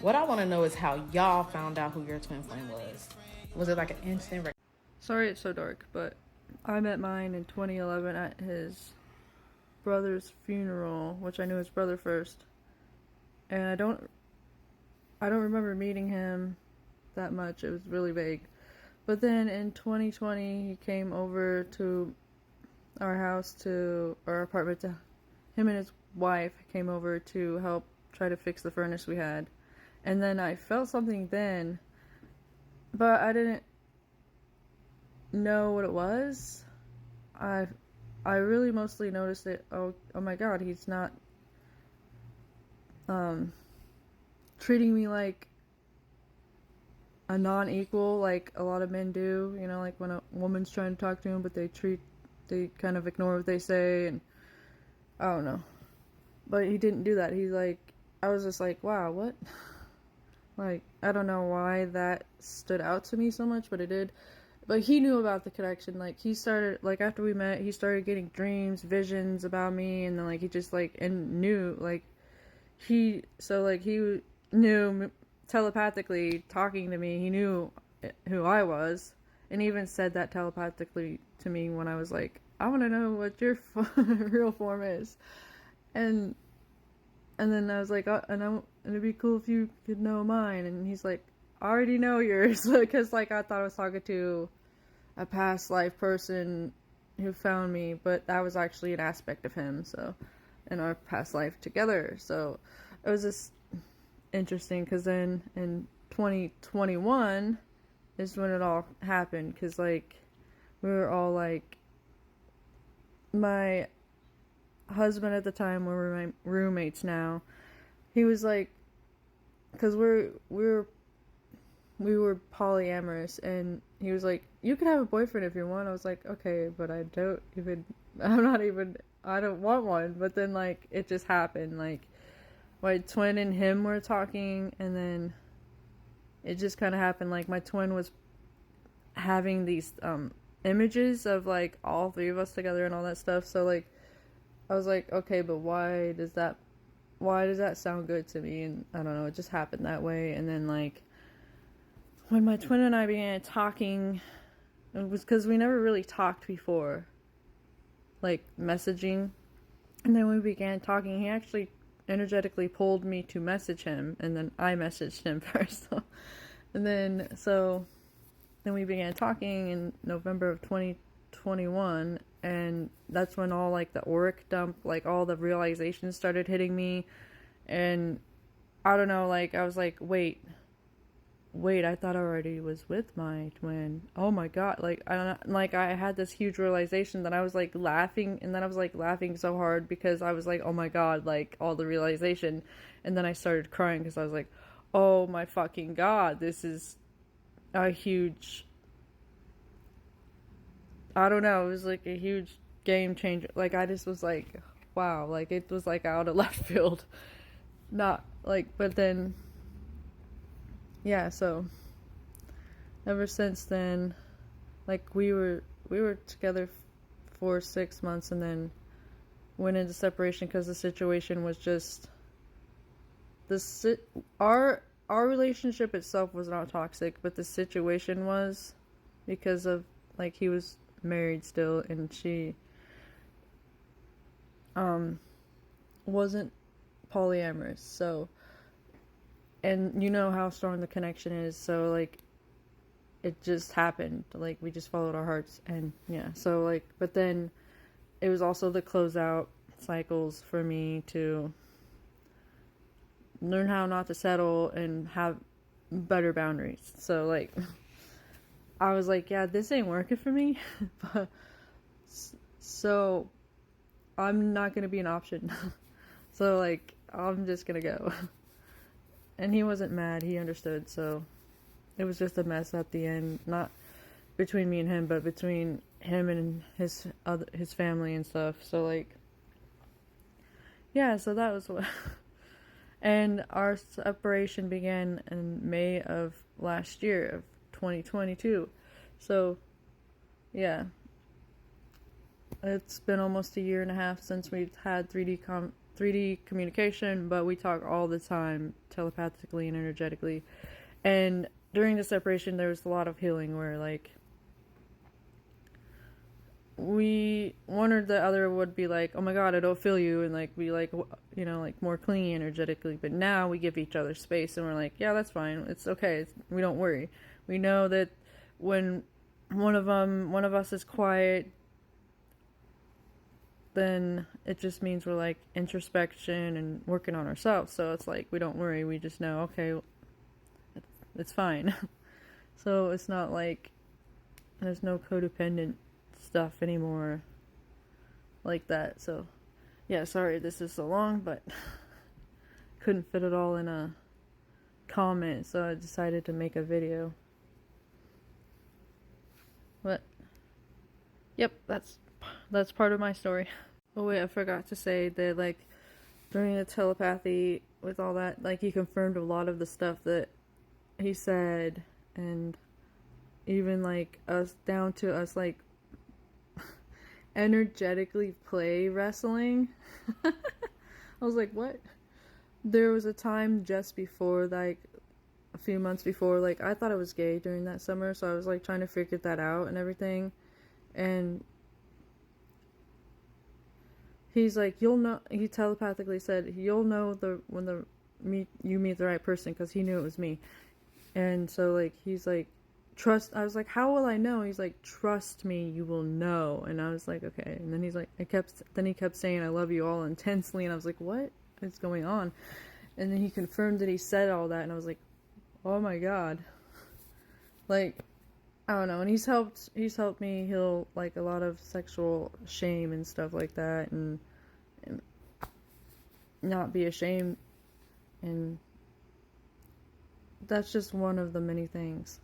What I want to know is how y'all found out who your twin flame was. Was it like an instant? Sorry it's so dark, but I met mine in 2011 at his brother's funeral, which I knew his brother first. And I don't remember meeting him that much. It was really vague. But then in 2020, he came over to our house, to our apartment. To him and his wife came over to help try to fix the furnace we had. And then I felt something then, but I didn't know what it was. I really mostly noticed it. Oh my God, he's not treating me like a non-equal like a lot of men do. You know, like when a woman's trying to talk to him, but they kind of ignore what they say, and I don't know. But he didn't do that. He's like, I was just like, wow, what? Like, I don't know why that stood out to me so much, but it did. But he knew about the connection. Like, he started, like, after we met, he started getting dreams, visions about me, and then, like, he just, like, and knew, like, he knew telepathically talking to me, he knew who I was, and he even said that telepathically to me when I was like, I want to know what your real form is. And then I was like, and it'd be cool if you could know mine. And he's like, I already know yours. Because, like, I thought I was talking to a past life person who found me. But that was actually an aspect of him. So, in our past life together. So, it was just interesting. Because then in 2021 is when it all happened. Because, like, we were all, like, my husband at the time, we were my roommates now, he was like, because we were polyamorous, and he was like, you can have a boyfriend if you want. I was like, okay, but I don't want one. But then, like, it just happened. Like, my twin and him were talking, and then it just kind of happened. Like, my twin was having these images of, like, all three of us together and all that stuff. So, like, I was like, okay, but why does that sound good to me? And I don't know, it just happened that way. And then, like, when my twin and I began talking, it was because we never really talked before, like, messaging. And then when we began talking, he actually energetically pulled me to message him, and then I messaged him first. And then we began talking in November of 2021, and that's when all, like, the auric dump, like, all the realizations started hitting me. And I don't know, like, I was like, wait, I thought I already was with my twin. Oh my God. Like, I had this huge realization that I was, like, laughing, and then I was, like, laughing so hard because I was like, oh my God, like, all the realization. And then I started crying because I was like, oh my fucking God, this is a huge, I don't know, it was like a huge game changer. Like, I just was like, wow, like, it was like out of left field. Not like, but then, yeah, so ever since then, like, we were together for 6 months, and then went into separation because the situation was just our relationship itself was not toxic, but the situation was, because of, like, he was married still, and she wasn't polyamorous. So, and you know how strong the connection is, so, like, it just happened. Like, we just followed our hearts, and yeah, so, like, but then it was also the closeout cycles for me to learn how not to settle and have better boundaries. So, like, I was like, yeah, this ain't working for me. But so I'm not gonna be an option. So, like, I'm just gonna go. And he wasn't mad, he understood. So it was just a mess at the end, not between me and him, but between him and his family and stuff. So, like, yeah, so that was what. And our separation began in May of last year, of 2022. So, yeah. It's been almost a year and a half since we've had 3D 3D communication, but we talk all the time telepathically and energetically. And during the separation, there was a lot of healing where, like, one or the other would be like, oh my god, I don't feel you, and like be like, you know, like more clingy energetically. But now we give each other space, and we're like, yeah, that's fine, it's okay, we don't worry. We know that when one of us is quiet, then it just means we're like introspection and working on ourselves. So it's like we don't worry, we just know, okay, it's fine. So it's not like there's no codependent stuff anymore like that. So yeah, sorry this is so long, but couldn't fit it all in a comment, so I decided to make a video. But yep, that's part of my story. Oh wait, I forgot to say that, like, during the telepathy with all that, like, he confirmed a lot of the stuff that he said, and even like us, down to us like energetically play wrestling. I was like, what? There was a time just before, like a few months before, like I thought I was gay during that summer, so I was like trying to figure that out and everything. And he's like, you'll know, he telepathically said, you'll know when you meet the right person, because he knew it was me. And so like he's like, trust. I was like, how will I know? He's like, trust me, you will know. And I was like, okay. And then he's like, he kept saying, I love you all intensely. And I was like, what is going on? And then he confirmed that he said all that, and I was like, oh my god. Like, I don't know. And he's helped me heal like a lot of sexual shame and stuff like that, and not be ashamed. And that's just one of the many things.